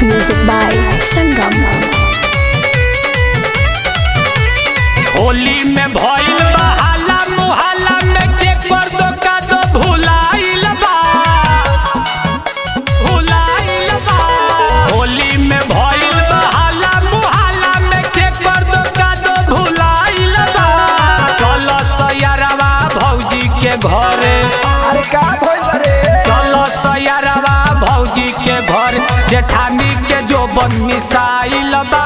Music by Sangam। Holi में भइल बा हाला मुहाला में के कर दो का दो भुलाइल बा होली में भइल बा हाला मुहाला में के कर दो का दो भुलाइल बा। चलो सयरवा भौजी के घरे, अरे का भइल रे? चलो सयरवा भौजी के घर जेठानी के जो बन मिसाइल बा।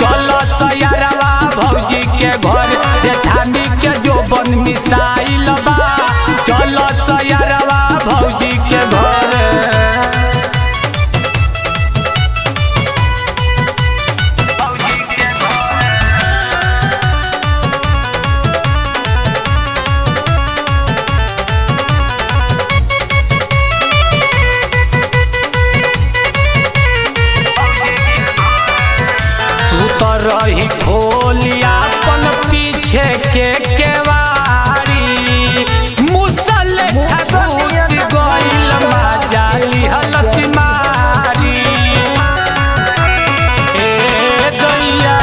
चलो सयरवा भौजी के घर जेठानी के जो बन मिसाइल बा। चलो सयरवा भौजी के घर। तू तो रही खोलिया अपन पीछे के केवाड़ी मुसल घुस गइल मजा लिहलत मारी। ए दैया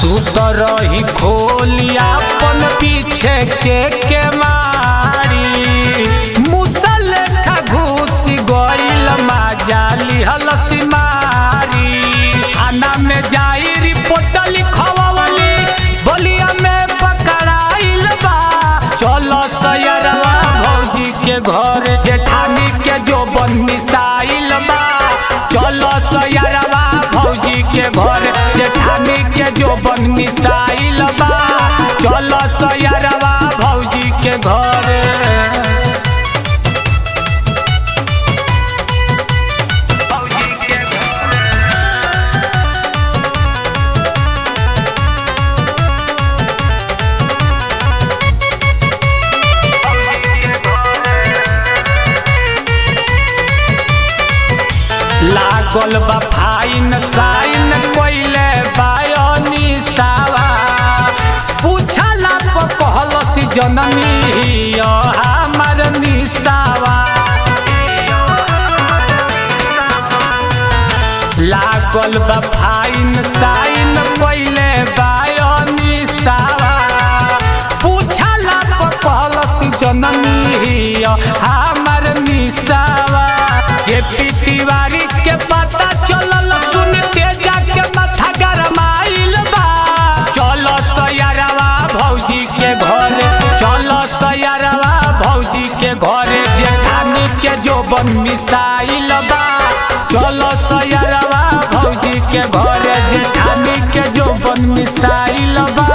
तू तो रही खोलिया अपन पीछे के केवाड़ी मुसल घुस गइल मजा लिहलत मारी। थाना में जाई रिपोर्ट लिखवावली बोलिया में पकड़ाइल बा। चलो सयरवा भौजी के घर जेठानी के जो बन मिसाइल बा। चलो सयरवा भौजी के घर जेठानी के जो बन मिसाइल बा। चलो सयरवा भौजी के घर। लागल बा फाइन साइन कोइले बायोनी सावा पूछला को कहलस जननी हमर निसावा। लागल बा फाइन साइन कोइले बायोनी सावा पूछला को कहलस जननी हमर निसावा। जे पितिवारी के पता चलल सुन तेजा के माथा गरमाइल बा। चलो सयरवा भौजी के घर, चलो सयरवा भौजी के घर जेठानी के जो बन मिसाइल बा। चलो सयरवा भौजी के घर जेठानी के जो बन मिसाइल बा।